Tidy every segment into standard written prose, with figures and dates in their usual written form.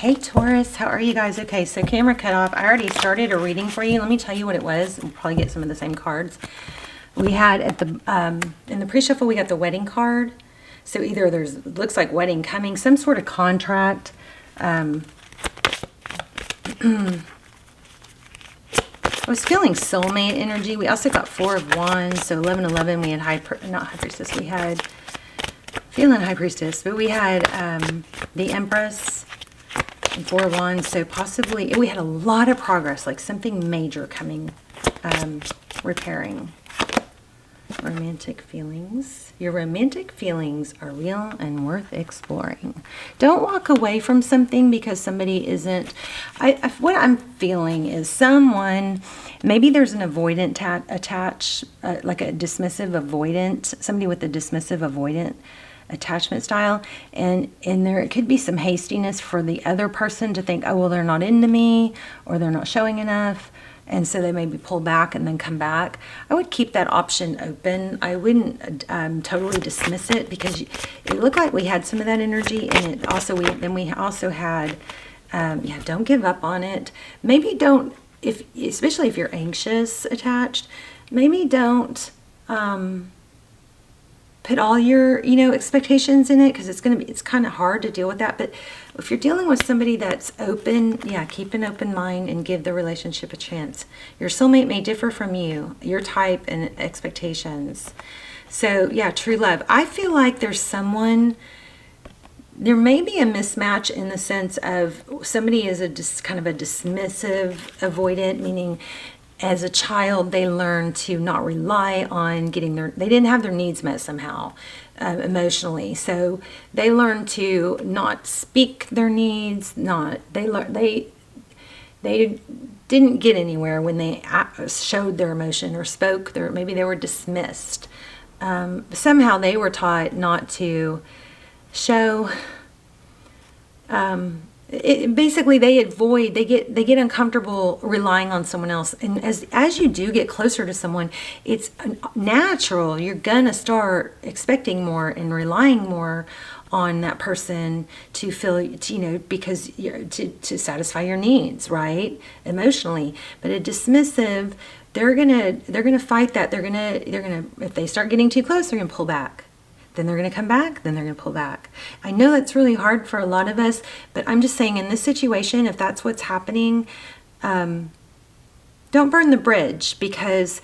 Hey Taurus, how are you guys? Okay, so camera cut off. I already started a reading for you. Let me tell you what it was. We'll probably get some of the same cards. We had at the in the pre-shuffle, we got the wedding card. So either there's, looks like wedding coming, some sort of contract. I was feeling soulmate energy. We also got 4 of Wands, so 11-11. We had not High Priestess. We had feeling High Priestess, but we had the Empress and 4 of Wands. So possibly we had a lot of progress, like something major coming, repairing. Romantic feelings. Your romantic feelings are real and worth exploring. Don't walk away from something because somebody isn't. What I'm feeling is someone, maybe there's an avoidant attach, like a dismissive avoidant, somebody with a dismissive avoidant attachment style, and there could be some hastiness for the other person to think, oh well, they're not into me, or they're not showing enough. And so they maybe pull back and then come back. I would keep that option open. I wouldn't totally dismiss it, because it looked like we had some of that energy. And it also, we also had, yeah, don't give up on it. Maybe don't, especially if you're anxious attached, maybe don't put all your, expectations in it, because it's kind of hard to deal with that. But if you're dealing with somebody that's open, yeah, keep an open mind and give the relationship a chance. Your soulmate may differ from you, your type and expectations. So yeah, true love. I feel like there's someone, there may be a mismatch in the sense of somebody is kind of a dismissive avoidant, meaning as a child, they learned to not rely on getting they didn't have their needs met somehow, emotionally. So they learned to not speak their needs, they didn't get anywhere when they showed their emotion or spoke maybe they were dismissed. Somehow they were taught not to show, basically they get uncomfortable relying on someone else. And as you do get closer to someone, it's natural, you're gonna start expecting more and relying more on that person to feel, because to satisfy your needs, right, emotionally. But a dismissive, they're gonna fight that. They're gonna if they start getting too close, they're gonna pull back. Then they're going to come back, then they're going to pull back. I know that's really hard for a lot of us, but I'm just saying in this situation, if that's what's happening, don't burn the bridge, because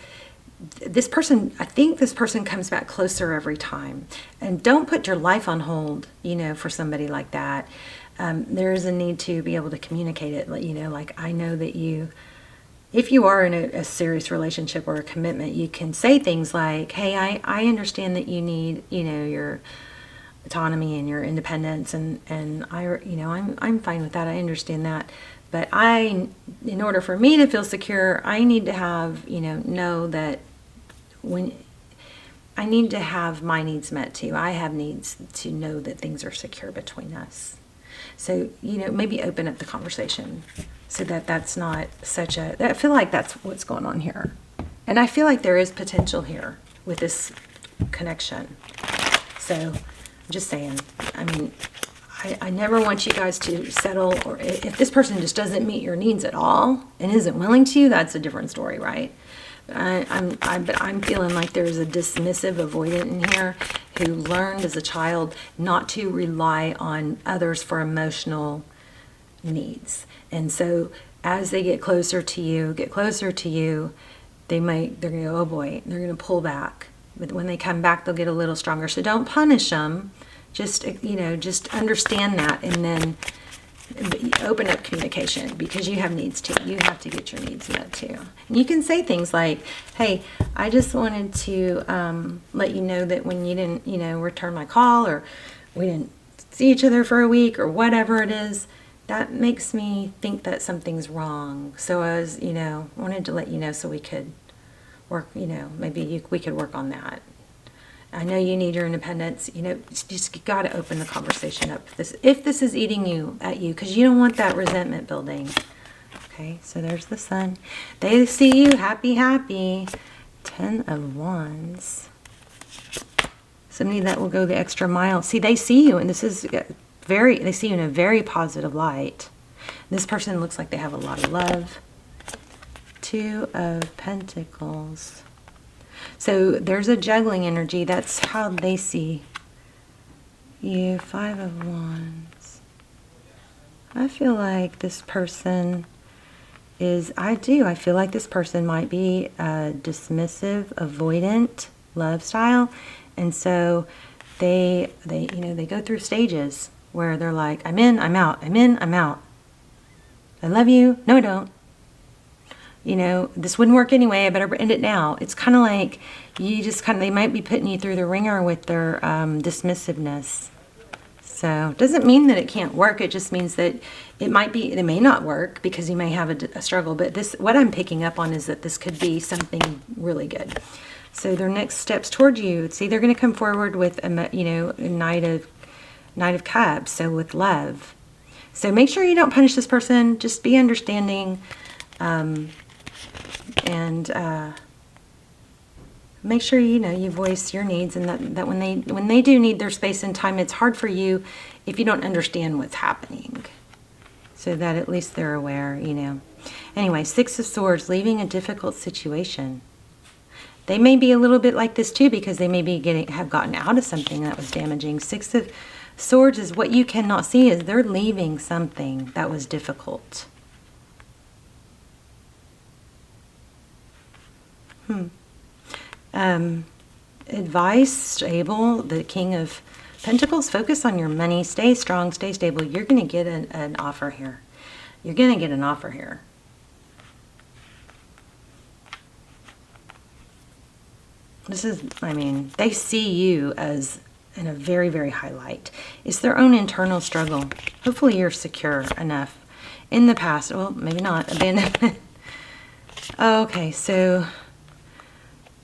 this person, I think this person comes back closer every time. And don't put your life on hold, for somebody like that. There is a need to be able to communicate it, like I know that if you are in a serious relationship or a commitment, you can say things like, hey, I understand that you need, your autonomy and your independence, and I'm fine with that. I understand that. But in order for me to feel secure, I need to have, know that I need to have my needs met too. I have needs to know that things are secure between us. So, maybe open up the conversation so that that's not I feel like that's what's going on here. And I feel like there is potential here with this connection. So, I'm just saying, I never want you guys to settle, or if this person just doesn't meet your needs at all and isn't willing to, that's a different story, right? But I'm feeling like there's a dismissive avoidant in here who learned as a child not to rely on others for emotional needs. And so as they get closer to you, they're going to go, oh boy, they're going to pull back. But when they come back, they'll get a little stronger. So don't punish them. Just understand that, and then open up communication, because you have needs too. You have to get your needs met too. And you can say things like, hey, I just wanted to let you know that when you didn't, return my call, or we didn't see each other for a week, or whatever it is, that makes me think that something's wrong. So I was, wanted to let you know so we could work, maybe we could work on that. I know you need your independence. Just got to open the conversation up. If this is eating at you, because you don't want that resentment building. Okay, so there's the sun. They see you happy. 10 of Wands. Somebody that will go the extra mile. See, they see you, and this is they see you in a very positive light. This person looks like they have a lot of love. Two of Pentacles. So there's a juggling energy. That's how they see you. Five of Wands. I feel like this person is, I feel like this person might be a dismissive, avoidant love style. And so they go through stages where they're like, I'm in, I'm out, I'm in, I'm out. I love you. No, I don't. This wouldn't work anyway. I better end it now. It's kind of like they might be putting you through the ringer with their dismissiveness. So it doesn't mean that it can't work. It just means that it may not work because you may have a struggle. But what I'm picking up on is that this could be something really good. So their next steps toward you, it's either going to come forward with a Knight of Cups, so with love. So make sure you don't punish this person. Just be understanding, and make sure you voice your needs, and that when they do need their space and time, it's hard for you if you don't understand what's happening. So that at least they're aware, Anyway, Six of Swords, leaving a difficult situation. They may be a little bit like this too, because they may have gotten out of something that was damaging. Six of Swords is what you cannot see, is they're leaving something that was difficult. Advice, stable, the King of Pentacles, focus on your money, stay strong, stay stable. You're going to get an offer here. You're going to get an offer here. They see you as in a very, very high light. It's their own internal struggle. Hopefully you're secure enough. In the past, well, maybe not, abandonment. Okay, so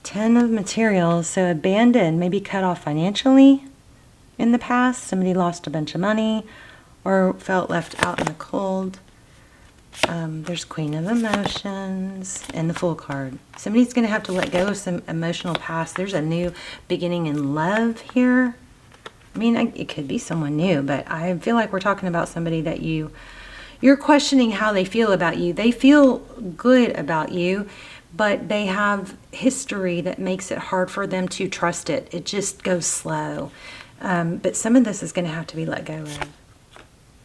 10 of materials, so abandoned, maybe cut off financially in the past. Somebody lost a bunch of money or felt left out in the cold. There's Queen of Emotions and the Fool card. Somebody's going to have to let go of some emotional past. There's a new beginning in love here. It could be someone new, but I feel like we're talking about somebody that you're questioning how they feel about you. They feel good about you, but they have history that makes it hard for them to trust it. It just goes slow. But some of this is going to have to be let go of.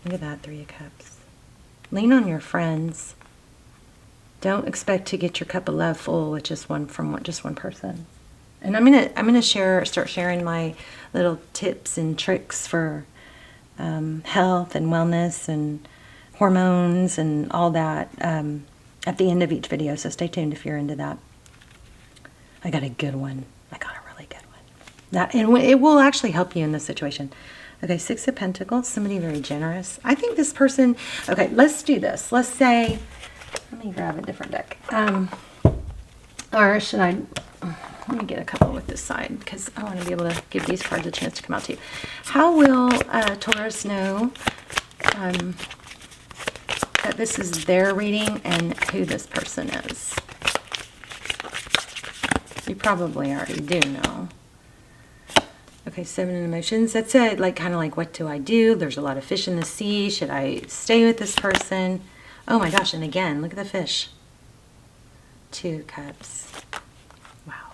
Look at that, Three of Cups. Lean on your friends. Don't expect to get your cup of love full with just one person. And I'm gonna start sharing my little tips and tricks for health and wellness and hormones and all that at the end of each video. So stay tuned if you're into that. I got a good one. I got a really good one. And it will actually help you in this situation. Okay, Six of Pentacles, somebody very generous. I think this person, okay, let's do this. Let's say, let me grab a different deck. Or should I, let me get a couple with this side because I want to be able to give these cards a chance to come out to you. How will Taurus know that this is their reading and who this person is? You probably already do know. Okay, Seven of Emotions. That's it. Kind of like, what do I do? There's a lot of fish in the sea. Should I stay with this person? Oh my gosh, and again, look at the fish. Two of Cups. Wow.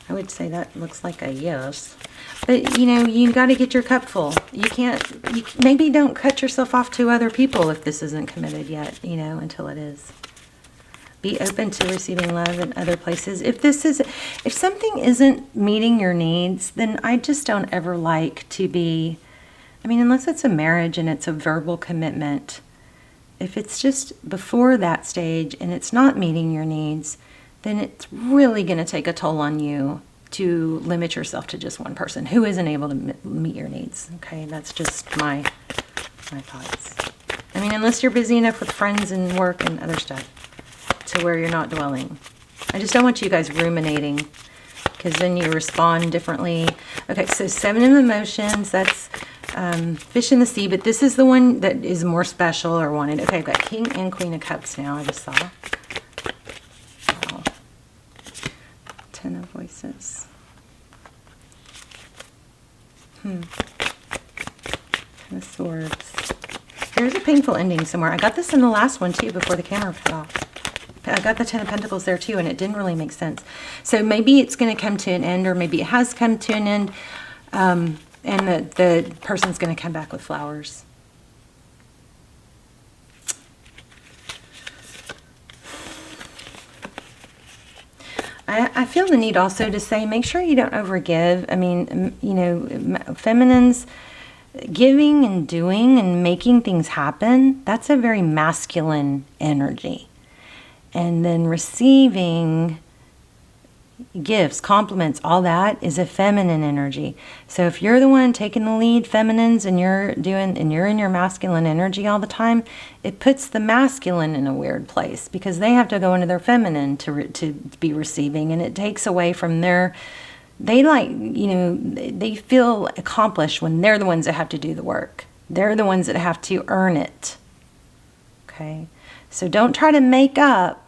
I would say that looks like a yes. But, you got to get your cup full. Maybe don't cut yourself off to other people if this isn't committed yet, until it is. Be open to receiving love in other places. If something isn't meeting your needs, then I just don't ever like to be, unless it's a marriage and it's a verbal commitment. If it's just before that stage and it's not meeting your needs, then it's really going to take a toll on you to limit yourself to just one person who isn't able to meet your needs. Okay, that's just my thoughts. Unless you're busy enough with friends and work and other stuff to where you're not dwelling. I just don't want you guys ruminating because then you respond differently. Okay, so Seven of Emotions, that's fish in the sea, but this is the one that is more special or wanted. Okay, I've got King and Queen of Cups now, I just saw. Wow. Ten of Voices. Swords. There's a painful ending somewhere. I got this in the last one too before the camera cut off. I got the Ten of Pentacles there too, and it didn't really make sense. So maybe it's going to come to an end, or maybe it has come to an end, and the person's going to come back with flowers. I feel the need also to say, make sure you don't overgive. I mean, you know, feminines, giving and doing and making things happen, that's a very masculine energy. And then receiving gifts, compliments, all that is a feminine energy. So if you're the one taking the lead, feminines, and you're in your masculine energy all the time, it puts the masculine in a weird place because they have to go into their feminine to be receiving, and it takes away from their, they feel accomplished when they're the ones that have to do the work. They're the ones that have to earn it. Okay? So don't try to make up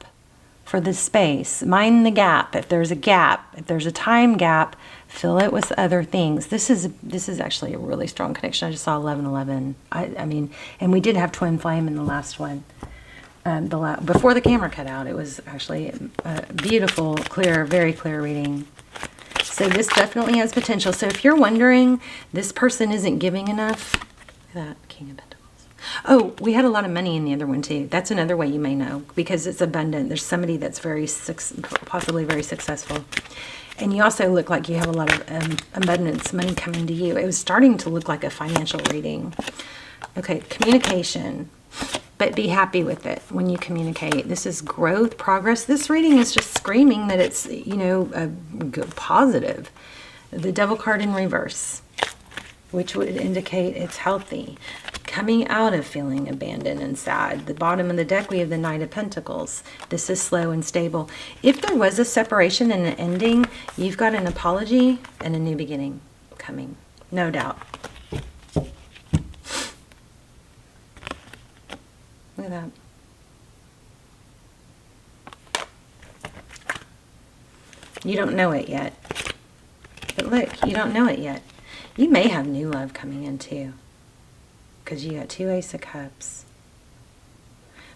for the space. Mind the gap. If there's a gap, if there's a time gap, fill it with other things. This is actually a really strong connection. I just saw 1111. I mean, and we did have twin flame in the last one. Before the camera cut out, it was actually a beautiful, clear, very clear reading. So this definitely has potential. So if you're wondering, this person isn't giving enough, look at that, King of Pentacles. Oh, we had a lot of money in the other one too. That's another way you may know, because it's abundant. There's somebody that's possibly very successful. And you also look like you have a lot of abundance, money coming to you. It was starting to look like a financial reading. Okay, communication. But be happy with it when you communicate. This is growth, progress. This reading is just screaming that it's, positive. The Devil card in reverse, which would indicate it's healthy. Coming out of feeling abandoned and sad. The bottom of the deck, we have the Knight of Pentacles. This is slow and stable. If there was a separation and an ending, you've got an apology and a new beginning coming. No doubt. Look at that. You don't know it yet. But look, you don't know it yet. You may have new love coming in too, because you got 2 Ace of Cups.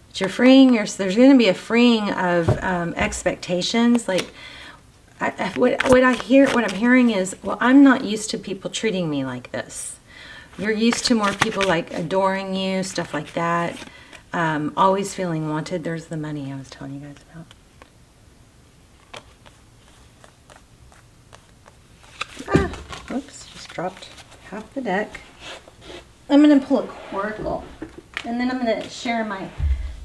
But you're freeing, there's going to be a freeing of expectations. Like, what I'm hearing is, well, I'm not used to people treating me like this. You're used to more people like adoring you, stuff like that. Always feeling wanted. There's the money I was telling you guys about. Whoops, just dropped half the deck. I'm going to pull a Oracle, and then I'm going to share my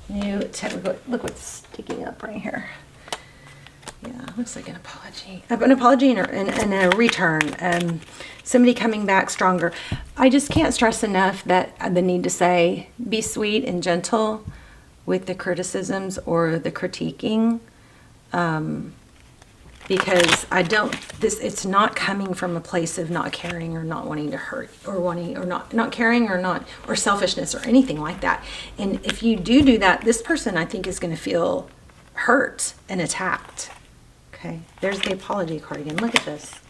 new technical. Look what's sticking up right here. Yeah, looks like an apology. An apology and a return. Somebody coming back stronger. I just can't stress enough that the need to say, be sweet and gentle with the criticisms or the critiquing. Because it's not coming from a place of not caring or not wanting to hurt or wanting or not caring or selfishness or anything like that. And if you do that, this person I think is going to feel hurt and attacked. Okay, there's the apology card again. Look at this.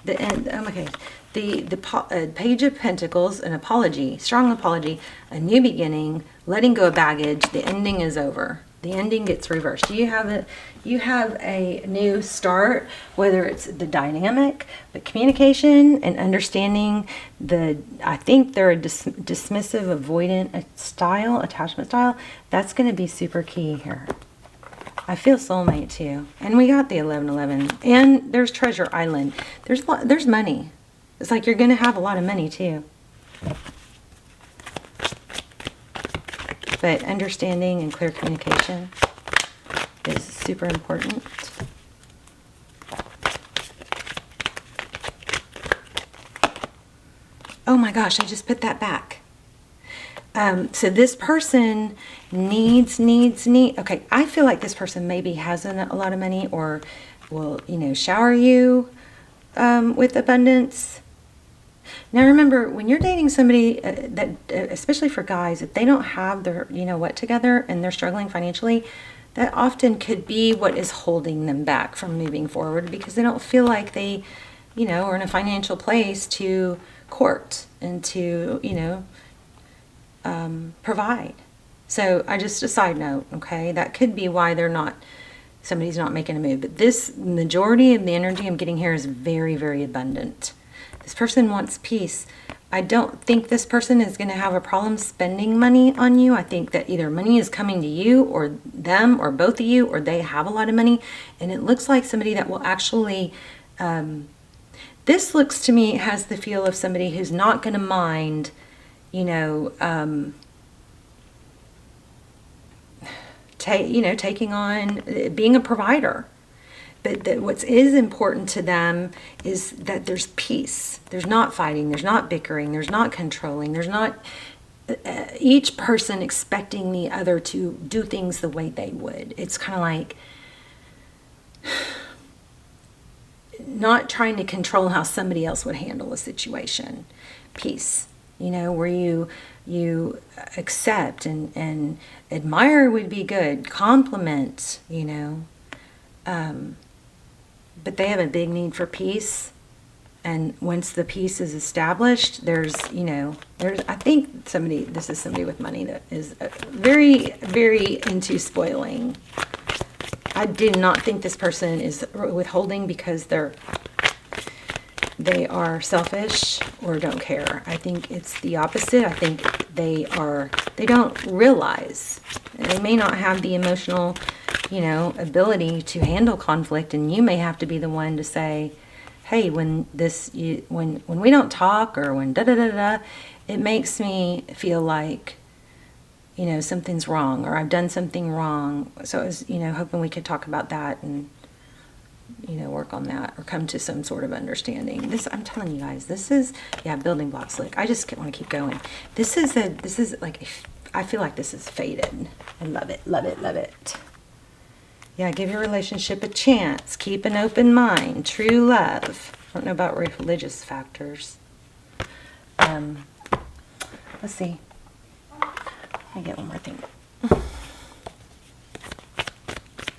The end. Okay, the Page of Pentacles, an apology, strong apology, a new beginning, letting go of baggage. The ending is over. The ending gets reversed. You have a new start, whether it's the dynamic, the communication, and understanding I think they're a dismissive, avoidant attachment style. That's going to be super key here. I feel soulmate too. And we got the 1111. And there's Treasure Island. There's money. It's like you're going to have a lot of money too. But understanding and clear communication is super important. Oh my gosh, I just put that back. So this person needs. Okay, I feel like this person maybe has a lot of money or will, shower you with abundance. Now remember, when you're dating somebody that, especially for guys, if they don't have their, what together and they're struggling financially, that often could be what is holding them back from moving forward because they don't feel like they, are in a financial place to court and to, provide. So I just, a side note, okay, that could be why somebody's not making a move. But this majority of the energy I'm getting here is very, very abundant. This person wants peace. I don't think this person is going to have a problem spending money on you. I think that either money is coming to you or them or both of you, or they have a lot of money. And it looks like somebody that will actually, this looks to me has the feel of somebody who's not going to mind, taking on being a provider. But that what is important to them is that there's peace. There's not fighting. There's not bickering. There's not controlling. There's not each person expecting the other to do things the way they would. It's kind of like not trying to control how somebody else would handle a situation. Peace, where you accept and admire would be good. Compliment, but they have a big need for peace. And once the peace is established, I think this is somebody with money that is very, very into spoiling. I do not think this person is withholding because they are selfish or don't care. I think it's the opposite. I think they don't realize. They may not have the emotional, ability to handle conflict, and you may have to be the one to say, hey, when we don't talk, or when da-da-da-da, it makes me feel like, something's wrong, or I've done something wrong. So I was, hoping we could talk about that and, work on that, or come to some sort of understanding. I'm telling you guys, this is, building blocks. Look, I just want to keep going. This is like, I feel like this is fated. I love it, love it, love it. Yeah, give your relationship a chance. Keep an open mind. True love. I don't know about religious factors. Let's see. Let me get one more thing.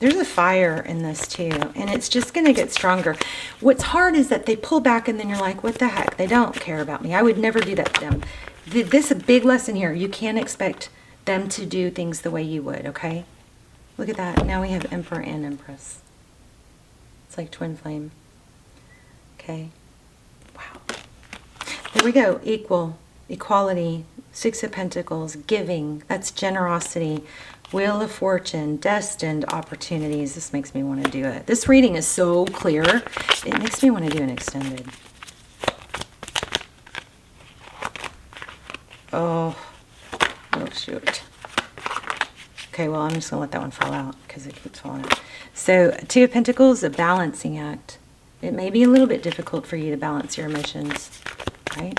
There's a fire in this too, and it's just going to get stronger. What's hard is that they pull back, and then you're like, what the heck? They don't care about me. I would never do that to them. This is a big lesson here. You can't expect them to do things the way you would, okay? Look at that. Now we have Emperor and Empress. It's like twin flame. Okay. Wow. There we go. Equal, equality, Six of Pentacles, giving. That's generosity. Wheel of Fortune, destined opportunities. This makes me want to do it. This reading is so clear. It makes me want to do an extended. Oh shoot. Okay, well, I'm just going to let that one fall out because it keeps falling out. So, Two of Pentacles, a balancing act. It may be a little bit difficult for you to balance your emotions, right?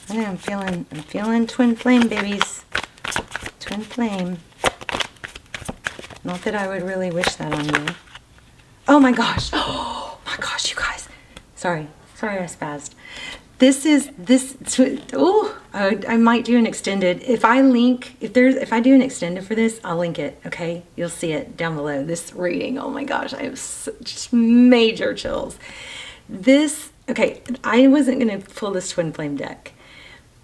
I know, I'm feeling twin flame, babies. Twin flame. Not that I would really wish that on you. Oh my gosh. Oh my gosh, you guys. Sorry I spazzed. I might do an extended. If I do an extended for this, I'll link it, okay? You'll see it down below. This reading, oh my gosh, I have just major chills. Okay, I wasn't going to pull this twin flame deck,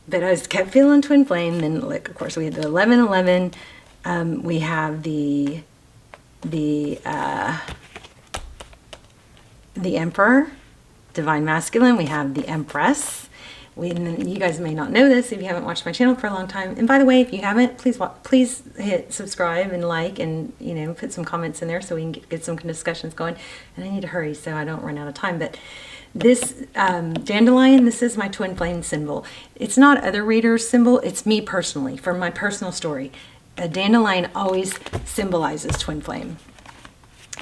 but I kept feeling twin flame. Then, like, of course, we had the 1111. We have the Emperor, Divine Masculine. We have the Empress. You guys may not know this if you haven't watched my channel for a long time. And by the way, if you haven't, please hit subscribe and like, and put some comments in there so we can get some discussions going. And I need to hurry so I don't run out of time. But this dandelion, this is my twin flame symbol. It's not other readers' symbol. It's me personally, for my personal story. A dandelion always symbolizes twin flame.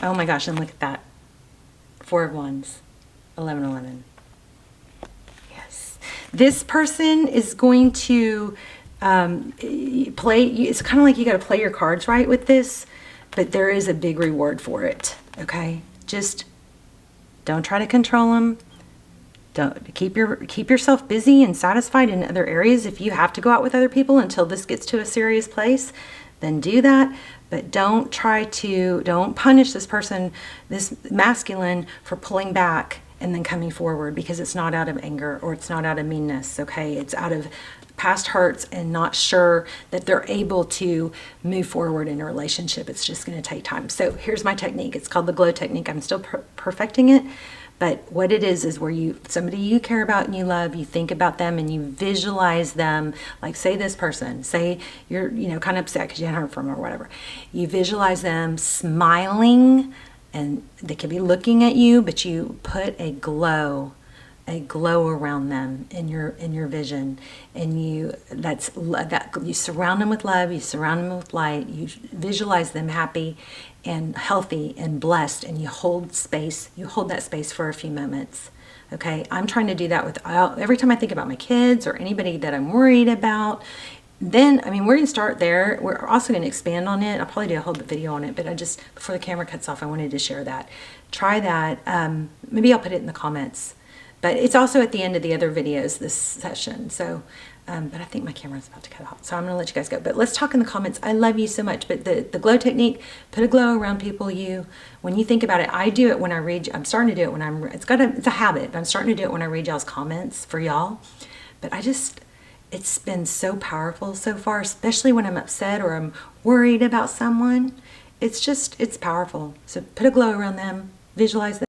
Oh my gosh, and look at that. Four of Wands. 1111. Yes. This person is going to play. It's kind of like you got to play your cards right with this, but there is a big reward for it. Okay, just don't try to control them. Don't keep yourself busy and satisfied in other areas. If you have to go out with other people until this gets to a serious place, then do that. But don't punish this person, this masculine, for pulling back and then coming forward, because it's not out of anger or it's not out of meanness, okay? It's out of past hurts and not sure that they're able to move forward in a relationship. It's just going to take time. So here's my technique. It's called the glow technique. I'm still perfecting it. But what it is where somebody you care about and you love, you think about them and you visualize them. Like, say this person, say you're, kind of upset because you hadn't heard from them or whatever. You visualize them smiling, and they could be looking at you, but you put a glow around them in your vision, and you surround them with love, you surround them with light, you visualize them happy and healthy and blessed, and you hold that space for a few moments. Okay, I'm trying to do that with every time I think about my kids or anybody that I'm worried about. Then, we're going to start there. We're also going to expand on it. I'll probably do a whole video on it, but before the camera cuts off, I wanted to share that. Try that. Maybe I'll put it in the comments. But it's also at the end of the other videos, this session. So, but I think my camera's about to cut off. So I'm going to let you guys go. But let's talk in the comments. I love you so much. But the glow technique, put a glow around people. When you think about it, I do it when I read. I'm starting to do it when it's a habit. But I'm starting to do it when I read y'all's comments for y'all. But it's been so powerful so far, especially when I'm upset or I'm worried about someone. It's powerful. So put a glow around them, visualize them.